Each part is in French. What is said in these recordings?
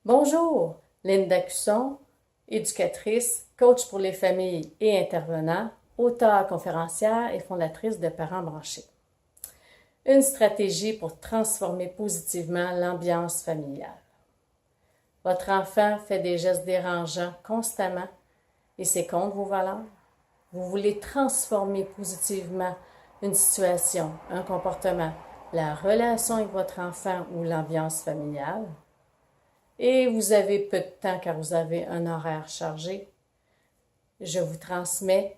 Bonjour, Linda Cusson, éducatrice, coach pour les familles et intervenant, auteure conférencière et fondatrice de Parents branchés. Une stratégie pour transformer positivement l'ambiance familiale. Votre enfant fait des gestes dérangeants constamment et c'est contre vos valeurs. Vous voulez transformer positivement une situation, un comportement, la relation avec votre enfant ou l'ambiance familiale. Et vous avez peu de temps car vous avez un horaire chargé. Je vous transmets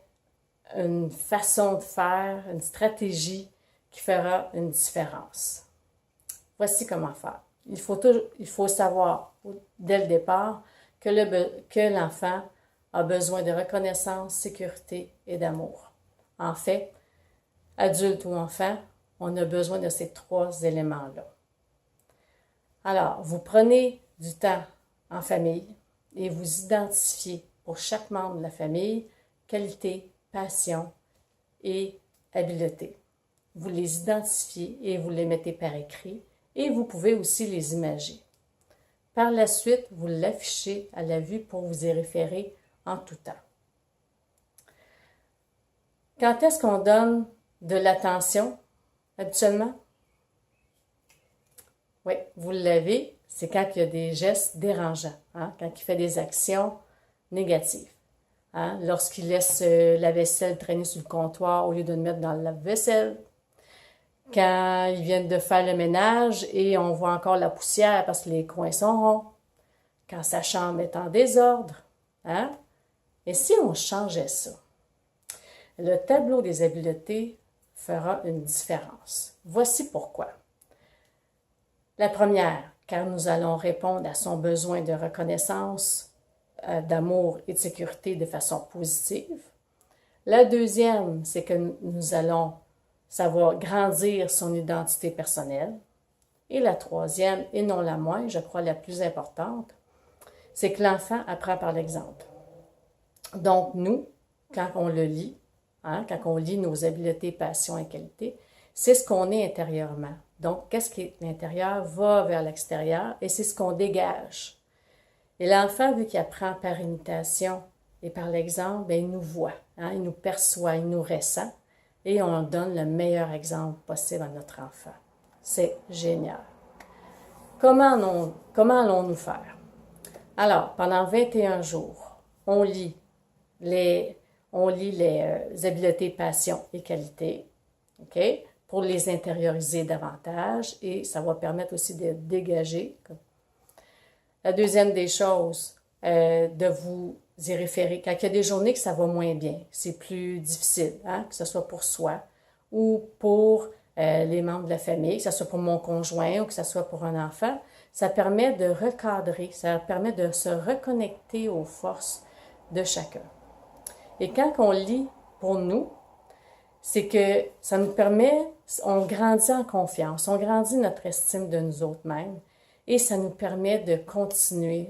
une façon de faire, une stratégie qui fera une différence. Voici comment faire. Il faut savoir dès le départ que l'enfant a besoin de reconnaissance, sécurité et d'amour. En fait, adulte ou enfant, on a besoin de ces trois éléments-là. Alors, vous prenez du temps en famille et vous identifiez pour chaque membre de la famille qualité, passion et habileté. Vous les identifiez et vous les mettez par écrit et vous pouvez aussi les imager. Par la suite, vous l'affichez à la vue pour vous y référer en tout temps. Quand est-ce qu'on donne de l'attention habituellement? Oui, vous l'avez, c'est quand il y a des gestes dérangeants, quand il fait des actions négatives. Lorsqu'il laisse la vaisselle traîner sur le comptoir au lieu de le mettre dans le lave-vaisselle. Quand ils viennent de faire le ménage et on voit encore la poussière parce que les coins sont ronds. Quand sa chambre est en désordre. Et si on changeait ça? Le tableau des habiletés fera une différence. Voici pourquoi. La première, car nous allons répondre à son besoin de reconnaissance, d'amour et de sécurité de façon positive. La deuxième, c'est que nous allons savoir grandir son identité personnelle. Et la troisième, et non la moins, je crois la plus importante, c'est que l'enfant apprend par l'exemple. Donc nous, quand on le lit, quand on lit nos habiletés, passions et qualités, c'est ce qu'on est intérieurement. Donc, qu'est-ce qui est l'intérieur va vers l'extérieur et c'est ce qu'on dégage. Et l'enfant, vu qu'il apprend par imitation et par l'exemple, il nous voit, il nous perçoit, il nous ressent et on donne le meilleur exemple possible à notre enfant. C'est génial. Comment allons-nous faire? Alors, pendant 21 jours, on lit les habiletés, passions et qualités, OK? Pour les intérioriser davantage et ça va permettre aussi de dégager. La deuxième des choses, de vous y référer. Quand il y a des journées que ça va moins bien, c'est plus difficile, que ce soit pour soi ou pour les membres de la famille, que ce soit pour mon conjoint ou que ce soit pour un enfant, ça permet de recadrer, ça permet de se reconnecter aux forces de chacun. Et quand on lit pour nous, c'est que ça nous permet, on grandit en confiance, on grandit notre estime de nous autres mêmes et ça nous permet de continuer,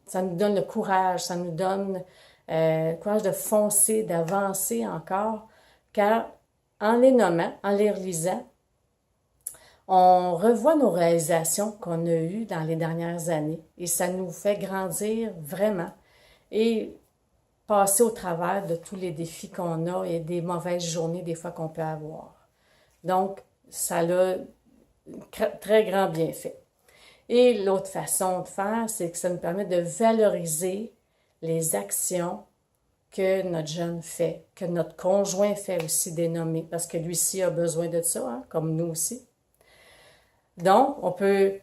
ça nous donne le courage, ça nous donne le courage de foncer, d'avancer encore, car en les nommant, en les relisant, on revoit nos réalisations qu'on a eues dans les dernières années et ça nous fait grandir vraiment et passer au travers de tous les défis qu'on a et des mauvaises journées des fois qu'on peut avoir. Donc, ça a très grand bienfait. Et l'autre façon de faire, c'est que ça nous permet de valoriser les actions que notre jeune fait, que notre conjoint fait aussi dénommer, parce que lui-ci a besoin de ça, comme nous aussi. Donc, on peut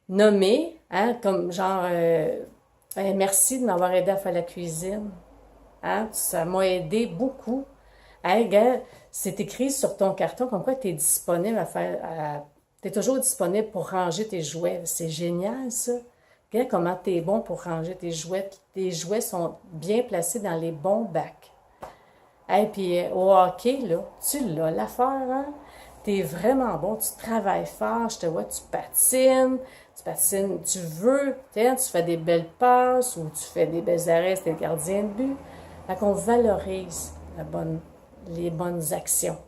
nommer, comme genre, merci de m'avoir aidé à faire la cuisine. Ça m'a aidé beaucoup. Hey, gars, c'est écrit sur ton carton comme quoi tu es disponible tu es toujours disponible pour ranger tes jouets. C'est génial, ça. Regarde comment tu es bon pour ranger tes jouets. Tes jouets sont bien placés dans les bons bacs. Et puis au hockey, là, tu l'as l'affaire, Tu es vraiment bon, tu travailles fort, je te vois, tu patines, tu veux, tu fais des belles passes ou tu fais des belles arrêts, t'es le gardien de but. Fait qu'on valorise les bonnes actions.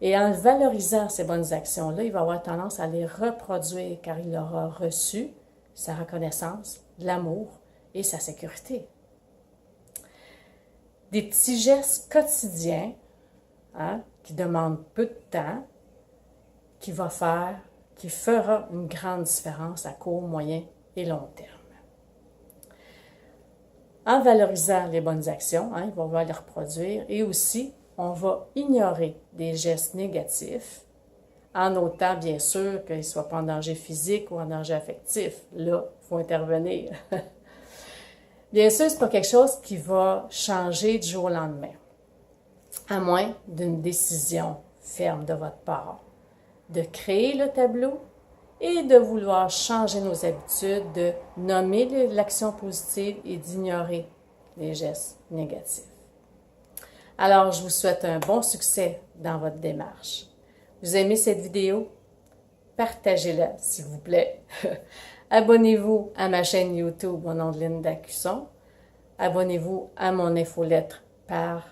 Et en valorisant ces bonnes actions-là, il va avoir tendance à les reproduire car il aura reçu sa reconnaissance, l'amour et sa sécurité. Des petits gestes quotidiens qui demandent peu de temps, qui fera une grande différence à court, moyen et long terme. En valorisant les bonnes actions, il va falloir les reproduire et aussi, on va ignorer des gestes négatifs en notant bien sûr qu'ils ne soient pas en danger physique ou en danger affectif. Là, il faut intervenir. Bien sûr, ce n'est pas quelque chose qui va changer du jour au lendemain, à moins d'une décision ferme de votre part, de créer le tableau et de vouloir changer nos habitudes, de nommer l'action positive et d'ignorer les gestes négatifs. Alors, je vous souhaite un bon succès dans votre démarche. Vous aimez cette vidéo? Partagez-la, s'il vous plaît. Abonnez-vous à ma chaîne YouTube au nom de Linda Cusson. Abonnez-vous à mon infolettre par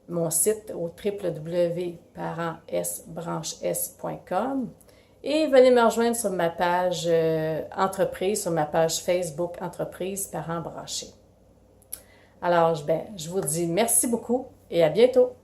mon site au www.parentsbranches.com et venez me rejoindre sur ma page entreprise, sur ma page Facebook Entreprise Parents Branchés. Alors, je vous dis merci beaucoup et à bientôt!